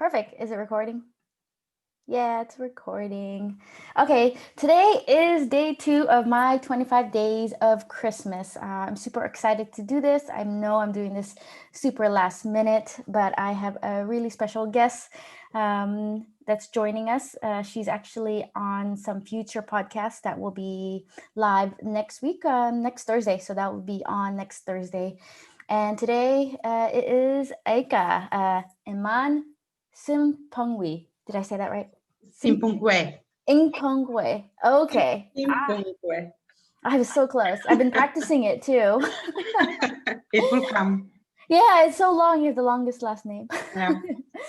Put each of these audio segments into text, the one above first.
Perfect. Is it recording? Yeah, it's recording. Okay, today is day 2 of my 25 days of Christmas. I'm super excited to do this. I know I'm doing this super last minute, but I have a really special guest that's joining us. She's actually on some future podcasts that will be live next week, next Thursday. So that will be on next Thursday. And today it is Eike Einmann-Simpungwe. Did I say that right? Simpungwe. Simpungwe. Okay. Simpungwe. I was so close. I've been practicing it too. It will come. Yeah, it's so long. You have the longest last name. Yeah,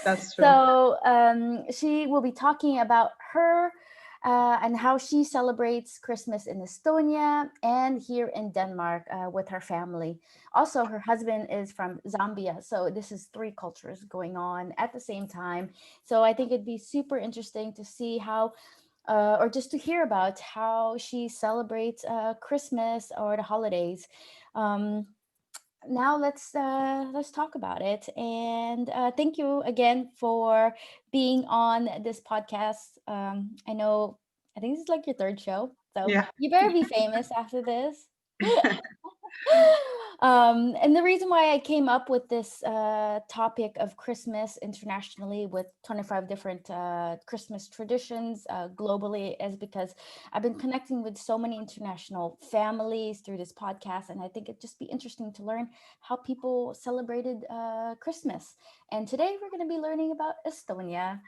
that's true. So she will be talking about her and how she celebrates Christmas in Estonia and here in Denmark with her family. Also, her husband is from Zambia. So this is 3 cultures going on at the same time. So I think it'd be super interesting to see how or just to hear about how she celebrates Christmas or the holidays. Um, Now let's talk about it. And thank you again for being on this podcast. I know I think this is like your 3rd show, so Yeah. you better be famous after this. And the reason why I came up with this topic of Christmas internationally with 25 different Christmas traditions globally is because I've been connecting with so many international families through this podcast, and I think it'd just be interesting to learn how people celebrated Christmas. And today we're going to be learning about Estonia.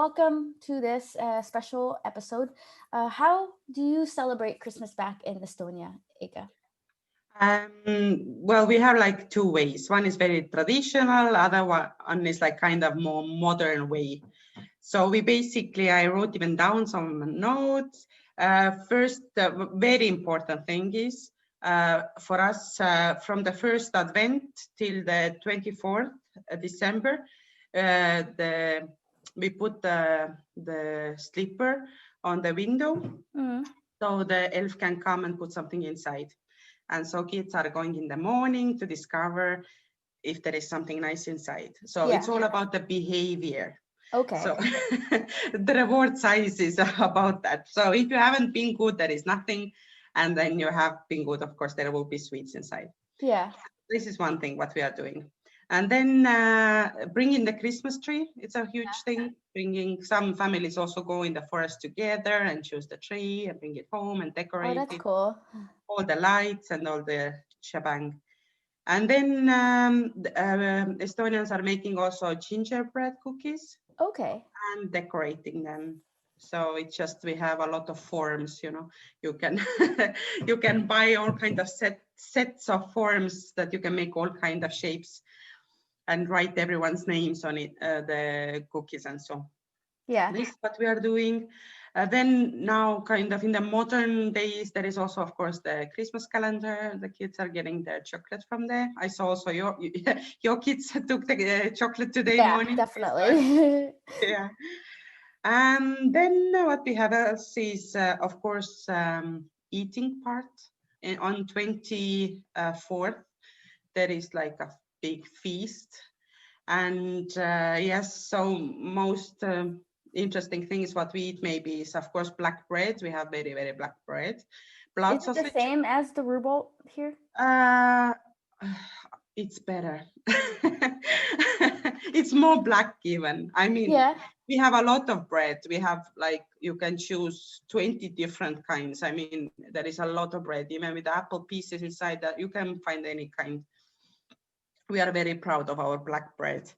Welcome to this special episode. How do you celebrate Christmas back in Estonia, Eike? Well, we have like 2 ways. One is very traditional, other one is like kind of more modern way. So I wrote even down some notes. First, very important thing is for us from the first Advent till the 24th December, we put the slipper on the window so the elf can come and put something inside. And so kids are going in the morning to discover if there is something nice inside. So it's all about the behavior. Okay. So the reward size is about that. So if you haven't been good, there is nothing. And then you have been good, of course, there will be sweets inside. Yeah. This is one thing what we are doing. And then bringing the Christmas tree, it's a huge thing. Bringing some families also go in the forest together and choose the tree and bring it home and decorate that's it. cool. All the lights and all the shebang. And then Estonians are making also gingerbread cookies. Okay. And decorating them. So it's just we have a lot of forms, you can you can buy all kind of sets of forms that you can make all kind of shapes and write everyone's names on it, the cookies and so. Yeah. This is what we are doing. Then now kind of in the modern days, there is also, of course, the Christmas calendar. The kids are getting their chocolate from there. I saw also your kids took the chocolate today morning. Definitely. Yeah. And then what we have else is, of course, eating part. And on 24th, there is like a big feast. And yes, so most interesting thing is what we eat maybe is, of course, black bread. We have very, very black bread. Blood is sausage. It the same as the ruble here? It's better. It's more black even. I mean, we have a lot of bread. We have like, you can choose 20 different kinds. I mean, there is a lot of bread, even with apple pieces inside that you can find any kind. We are very proud of our black bread.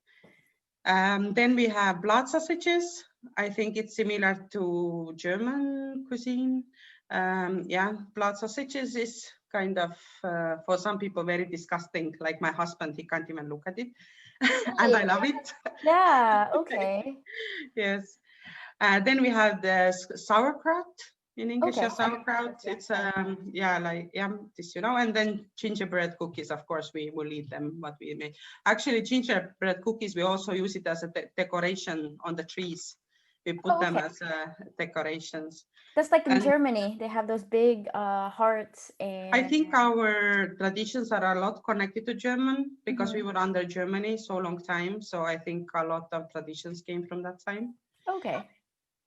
Then we have blood sausages. I think it's similar to German cuisine. Blood sausages is kind of, for some people, very disgusting. Like my husband, he can't even look at it. And I love it. Yeah, okay. Yes. Then we have the sauerkraut. In English, sauerkraut. It's this, and then gingerbread cookies. Of course, we will eat them. What we make. Actually, gingerbread cookies, we also use it as a decoration on the trees. We put them Okay. as decorations. That's like in And Germany. They have those big hearts I and. think our traditions are a lot connected to German because we Mhm. were under Germany so long time. So I think a lot of traditions came from that time. Okay.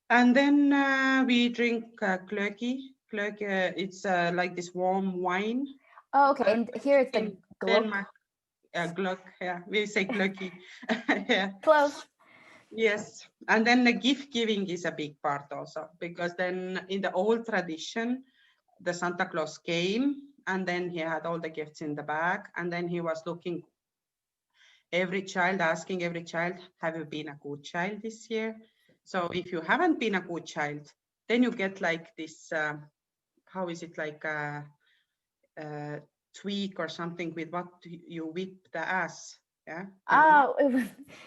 And then we drink glögi. Glögi, it's like this warm wine. Oh, okay. And here it's the In Gluck. Denmark, glögg, yeah, we say glögi. Yeah. Close. Yes, and then the gift giving is a big part also, because then in the old tradition, the Santa Claus came and then he had all the gifts in the bag, and then he was looking asking every child, have you been a good child this year? So if you haven't been a good child, then you get like this, how is it, like a tweak or something with what you whip the ass. Yeah, you know. Oh,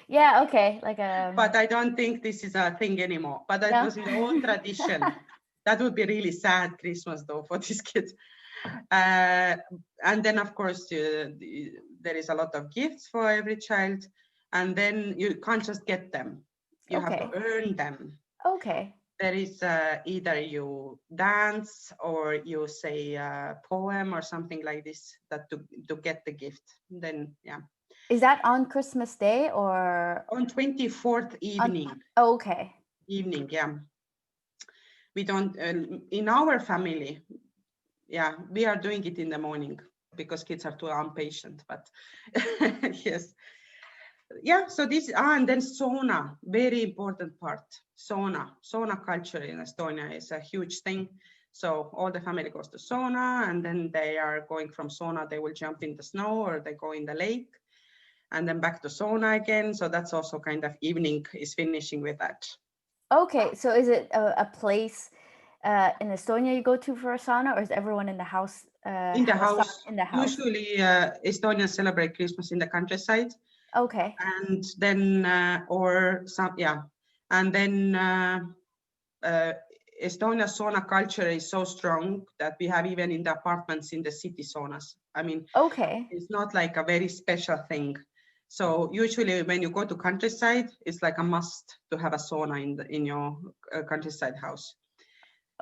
yeah. Okay. Like But I don't think this is a thing anymore. But that no. was in the old tradition. That would be really sad Christmas though for these kids. And then of course there is a lot of gifts for every child, and then you can't just get them. You have to Okay. earn them. Okay. There is either you dance or you say a poem or something like this that to get the gift. Then yeah. Is that on Christmas Day or On 24th on? evening. Oh, okay. Evening, yeah. We don't in our family, yeah, we are doing it in the morning because kids are too impatient, but yes, yeah. So this and then sauna, very important part. Sauna culture in Estonia is a huge thing. So all the family goes to sauna, and then they are going from sauna, they will jump in the snow or they go in the lake and then back to sauna again. So that's also kind of evening is finishing with that. Okay. So is it a place in Estonia you go to for a sauna, or is everyone in the house In the have a sauna house, in the house? usually Estonians celebrate Christmas in the countryside, Okay. and then or some, yeah, and then Estonia sauna culture is so strong that we have even in the apartments in the city saunas. I mean, Okay. it's not like a very special thing. So usually when you go to countryside, it's like a must to have a sauna in your countryside house.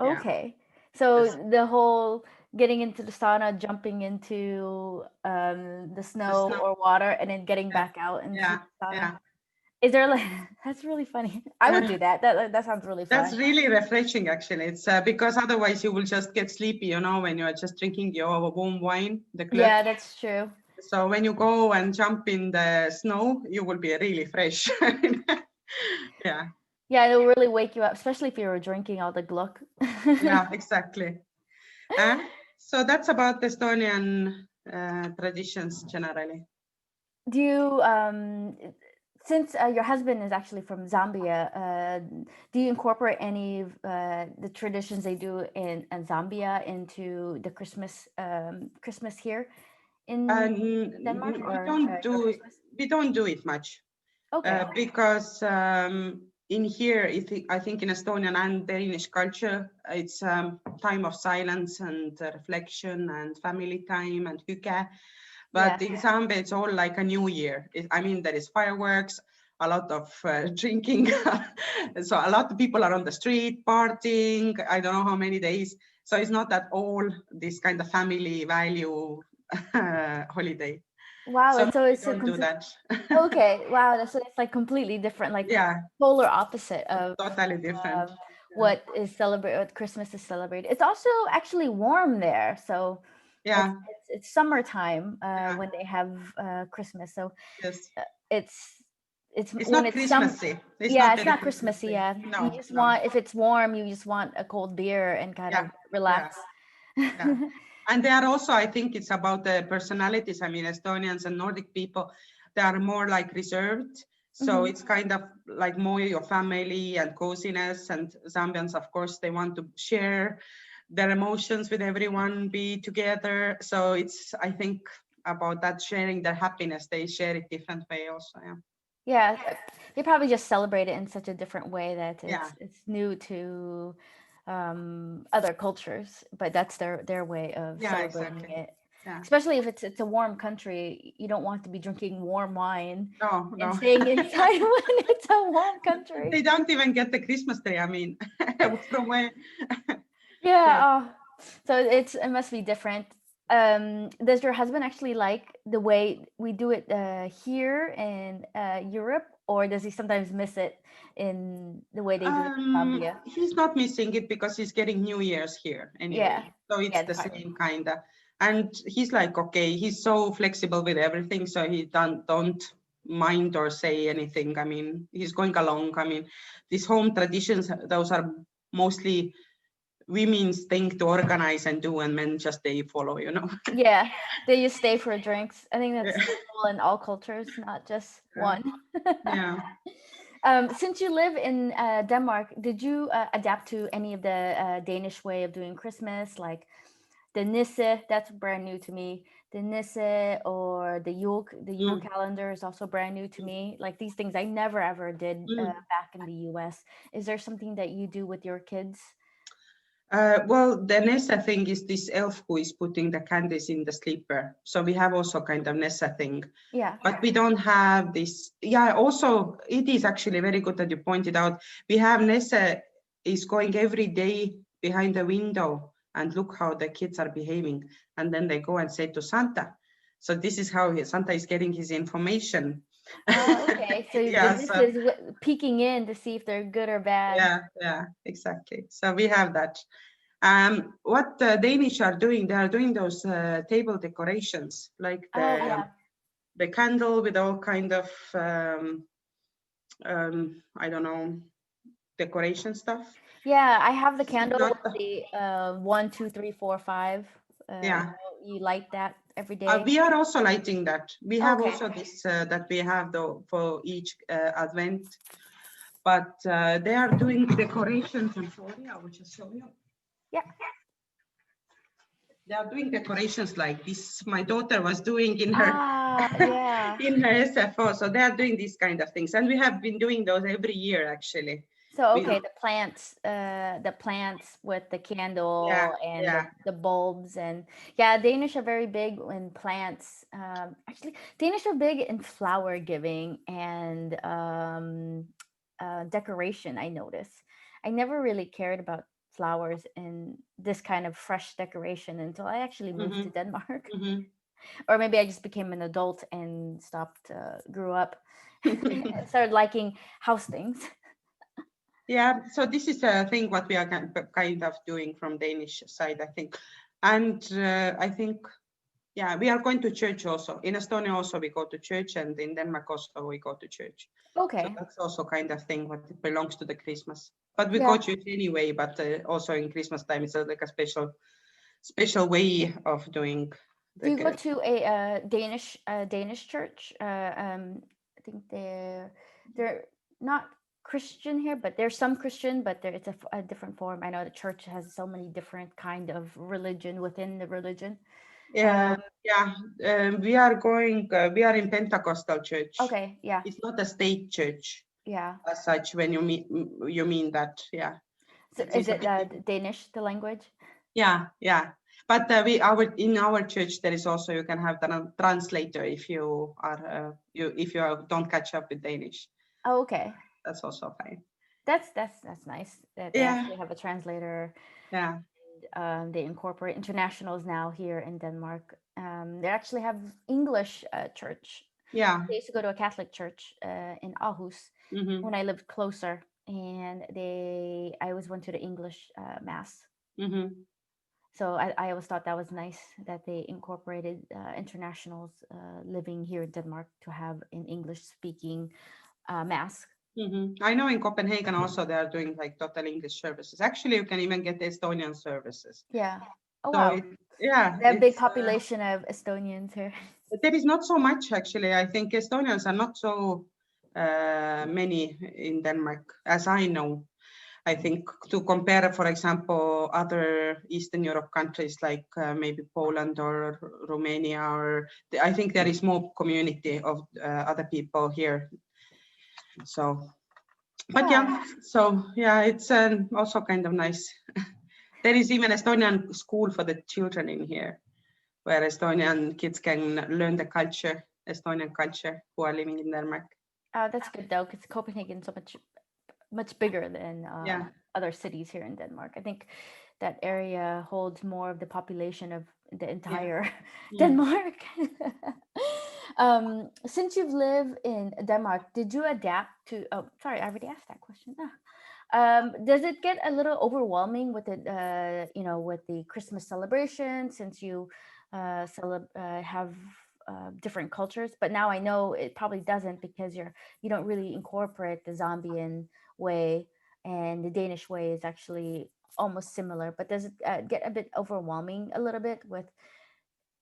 Yeah. Okay. So Yes. the whole getting into the sauna, jumping into the The snow snow. or water, and then getting Yeah. back out into Yeah. the sauna. Yeah. Is there like that's really funny. I would do that. That sounds really That's fun. really refreshing, actually. It's because otherwise you will just get sleepy, when you are just drinking your warm wine, the glögg. Yeah, that's true. So when you go and jump in the snow, you will be really fresh. Yeah. Yeah, it'll really wake you up, especially if you were drinking all the gluck. Yeah, exactly. So that's about Estonian traditions generally. Do you since your husband is actually from Zambia, do you incorporate any of the traditions they do in Zambia into the Christmas here in Denmark or your Christmas? We don't do it much Okay. because in here, I think in Estonian and Danish culture, it's time of silence and reflection and family time and hygge. But Yeah. in Zambia, it's all like a new year. I mean, there is fireworks, a lot of drinking. So a lot of people are on the street partying. I don't know how many days. So it's not at all this kind of family value holiday. Wow. So no, So we it's a don't do that. okay. Wow. So it's like completely different, like Yeah, polar opposite of totally different. Yeah. what is celebrated, what Christmas is celebrated. It's also actually warm there, so Yeah. it's summertime Yeah. when they have Christmas. So Yes. it's It's when not it's some. Christmassy. It's Yeah, not it's very not Christmassy. Christmassy. Yeah, you No, just no. want, if it's warm, you just want a cold beer and kind of Yeah. Yeah. relax. Yeah. And they are also, I think it's about the personalities. I mean, Estonians and Nordic people, they are more like reserved. So Mhm. it's kind of like more your family and coziness. And Zambians, of course, they want to share their emotions with everyone, be together. So it's, I think, about that sharing their happiness. They share it different way also. Yeah. Yeah, they probably just celebrate it in such a different way that Yeah. it's new to other cultures, but that's their way of Yeah, celebrating exactly. it. Especially if it's a warm country, you don't want to be drinking warm wine No. staying inside when it's a warm country. They don't even get the Christmas tree. I mean, from where? Yeah. So it must be different. Does your husband actually like the way we do it here in Europe, or does he sometimes miss it in the way they do it in Zambia? He's not missing it because he's getting New Year's here anyway. So it's the same kind of. And he's like, okay, he's so flexible with everything, so he don't mind or say anything. I mean, he's going along. I mean, these home traditions, those are mostly women's thing to organize and do, and men just they follow, you know. Yeah, they just stay for drinks. I think that's normal in all cultures, not just one. Yeah. Since you live in Denmark, did you adapt to any of the Danish way of doing Christmas, like the Nisse? That's brand new to me. The Nisse or the Yule calendar is also brand new to me. Like these things I never ever did back in the US. Is there something that you do with your kids? Well, the Nessa thing is this elf who is putting the candies in the sleeper. So we have also kind of Nessa thing. Yeah. But we don't have this. Yeah, also, it is actually very good that you pointed out. We have Nessa is going every day behind the window and look how the kids are behaving. And then they go and say to Santa. So this is how Santa is getting his information. Okay, so this is peeking in to see if they're good or bad. Yeah, exactly. So we have that. What the Danish are doing, they are doing those table decorations, like the candle with all kind of I don't know, decoration stuff. Yeah, I have the candle with the 1, 2, 3, 4, 5. You light that every day. We are also lighting that. We have also this that we have for each Advent, but they are doing decorations. I'm sorry, I will just show you. Yeah. They are doing decorations like this. My daughter was doing in her in her SFO. So they are doing these kind of things, and we have been doing those every year actually. So the plants with the candle and the bulbs, and Danish are very big in plants. Actually, Danish are big in flower giving and decoration. I notice. I never really cared about flowers and this kind of fresh decoration until I actually moved to Denmark. Or maybe I just became an adult and grew up, and started liking house things. Yeah, so this is a thing what we are kind of doing from Danish side, I think. And I think, we are going to church also. In Estonia also we go to church, and in Denmark also we go to church. Okay. So that's also kind of thing what belongs to the Christmas. But we go to church anyway, but also in Christmas time it's like a special way of doing. Do you go to a Danish church? I think they're not Christian here, but there's some Christian, but it's a different form. I know the church has so many different kind of religion within the religion. We are going. We are in Pentecostal church. Okay, yeah. It's not a state church. Yeah. As such, when you mean that, yeah. So is it Danish, the language? Yeah. But in our church there is also, you can have the translator if you are don't catch up with Danish. Oh, okay. That's also fine. That's nice that they actually have a translator. Yeah. And, they incorporate internationals now here in Denmark. They actually have English church. Yeah. I used to go to a Catholic church in Aarhus when I lived closer, and I always went to the English mass. So I always thought that was nice that they incorporated internationals living here in Denmark to have an English speaking mass. I know in Copenhagen also they are doing like total English services. Actually, you can even get Estonian services. Yeah. Oh, wow. They have a big population of Estonians here. There is not so much, actually. I think Estonians are not so many in Denmark, as I know. I think to compare, for example, other Eastern Europe countries like maybe Poland or Romania, I think there is more community of other people here. So, but it's also kind of nice. There is even Estonian school for the children in here. where Estonian kids can learn the culture, Estonian culture, who are living in Denmark. That's good though, because Copenhagen's so much bigger than Yeah. other cities here in Denmark. I think that area holds more of the population of the entire Denmark. Since you've lived in Denmark, did you adapt to? Oh, sorry, I already asked that question. Does it get a little overwhelming with it? With the Christmas celebration, since you have different cultures. But now I know it probably doesn't, because you don't really incorporate the Zambian way, and the Danish way is actually almost similar. But does it get a bit overwhelming a little bit with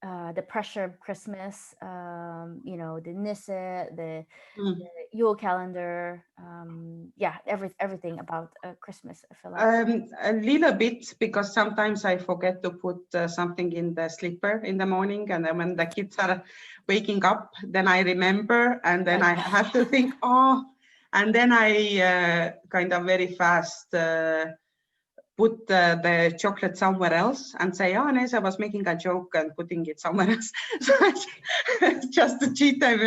the pressure of Christmas? The Nisse, the Yule calendar, everything about Christmas. I feel like a little bit, because sometimes I forget to put something in the slipper in the morning, and then when the kids are waking up, then I remember, and then I have to think, and then I kind of very fast put the chocolate somewhere else and say, Nessa was making a joke and putting it somewhere else. So just to cheat them,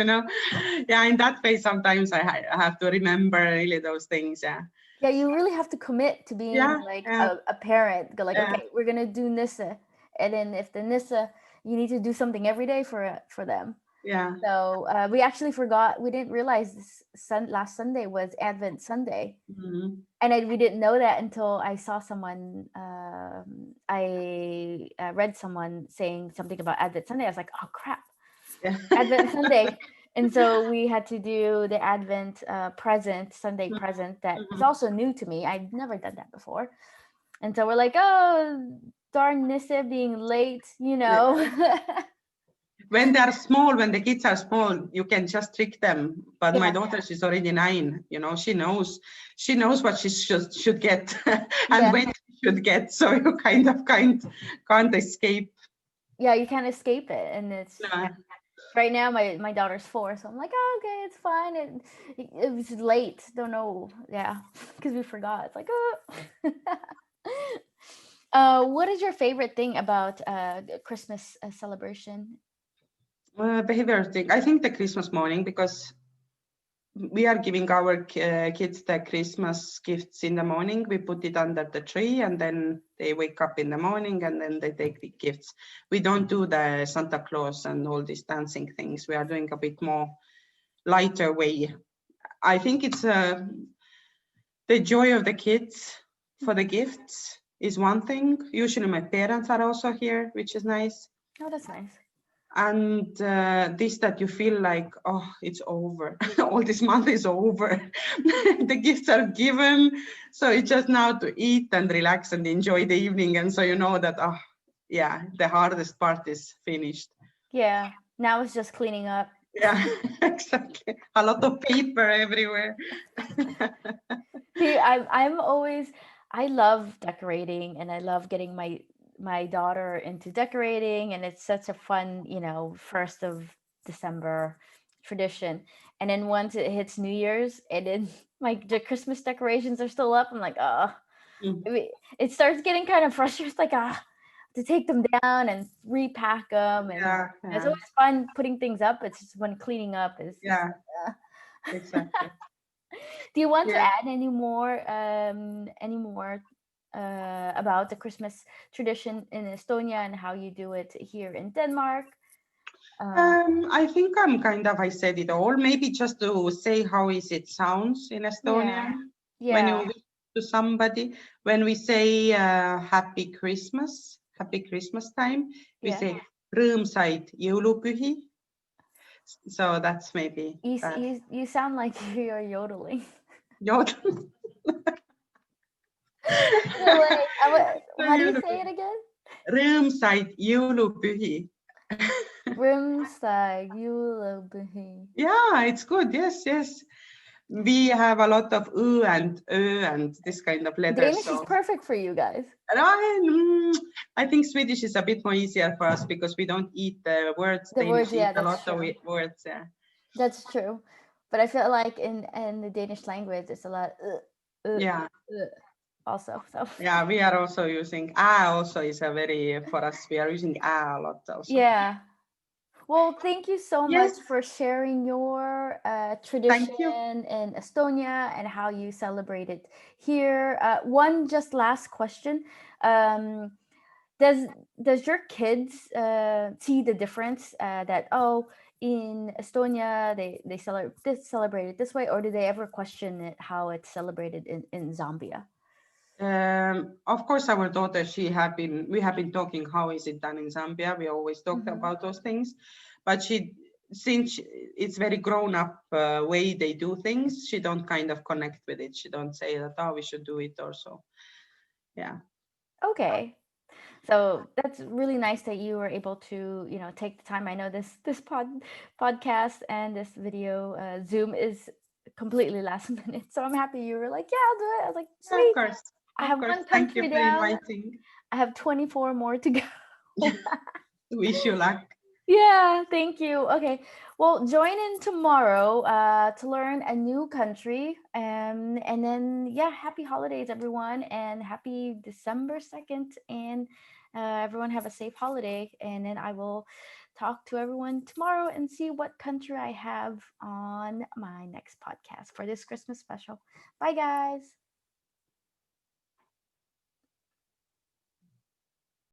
Yeah, in that way, sometimes I have to remember really those things, yeah. Yeah, you really have to commit to being a parent. Go okay, we're going to do Nisse. And then if the Nisse, you need to do something every day for them. Yeah. So we actually forgot. We didn't realize last Sunday was Advent Sunday, and we didn't know that until I saw someone. I read someone saying something about Advent Sunday. I was like, oh crap, Advent Sunday, and so we had to do the Advent Sunday present. That is also new to me. I'd never done that before, and so we're like, oh darn Nisse being late, When they're small, when the kids are small, you can just trick them. But my daughter, she's already 9. She knows what she should get and when she should get. So you kind of can't escape. Yeah, you can't escape it, and it's right now. My daughter's 4, so I'm like, oh, okay, it's fine. It was late. Don't know, because we forgot. It's like, what is your favorite thing about Christmas celebration? Behavior thing. I think the Christmas morning, because we are giving our kids the Christmas gifts in the morning. We put it under the tree, and then they wake up in the morning, and then they take the gifts. We don't do the Santa Claus and all these dancing things. We are doing a bit more lighter way. I think it's the joy of the kids for the gifts is one thing. Usually my parents are also here, which is nice. Oh, that's nice. And this, that you feel like, oh, it's over. All this month is over. The gifts are given. So it's just now to eat and relax and enjoy the evening. And so you know that, the hardest part is finished. Yeah, now it's just cleaning up. Yeah, exactly. A lot of paper everywhere. See, I love decorating, and I love getting my daughter into decorating, and it's such a fun 1st of December tradition. And then once it hits New Year's, and then the Christmas decorations are still up, I'm like, it starts getting kind of frustrating. It's like to take them down and repack them, and it's always fun putting things up. It's just when cleaning up is exactly. Do you want to add any more about the Christmas tradition in Estonia and how you do it here in Denmark? I think I said it all. Maybe just to say how it sounds in Estonian. When you wish to somebody, when we say happy Christmas time, we say rõõmsaid jõulupühi. So that's maybe. You sound like you're yodeling. Yodeling. How do you say it again? Rõõmsaid jõulupühi. Rõõmsaid jõulupühi. Yeah, it's good. Yes. We have a lot of and and this kind of letters. Danish is perfect for you guys. I think Swedish is a bit more easier for us because we don't eat the words. Danish eat a lot of words. Yeah, that's true. But I feel like in the Danish language, it's a lot. also. So Yeah, we are also using also is a very for us. We are using a lot also. yeah. Well, thank you so much Yes, for sharing your thank tradition you. in Estonia and how you celebrate it here. One just last question. Um, does does your kids see the difference that in Estonia they celebrate it this way, or do they ever question it how it's celebrated in Zambia? Of course, our daughter, we have been talking how is it done in Zambia. We always talked Mm-hmm. about those things, but since it's very grown up way they do things, she don't kind of connect with it. She don't say that, oh, we should do it or so. Yeah. Okay. So that's really nice that you were able to, take the time. I know this podcast and this video Zoom is completely last minute, so I'm happy you were like, yeah, I'll do it. I was like, Yeah, of sweet. course. I Of have course. one Thank you country for down. inviting. I have 24 more to go. Wish you luck. Yeah, thank you. Okay. Well, join in tomorrow to learn a new country. And then, yeah, happy holidays, everyone, and happy December 2nd. And everyone have a safe holiday. And then I will talk to everyone tomorrow and see what country I have on my next podcast for this Christmas special. Bye, guys.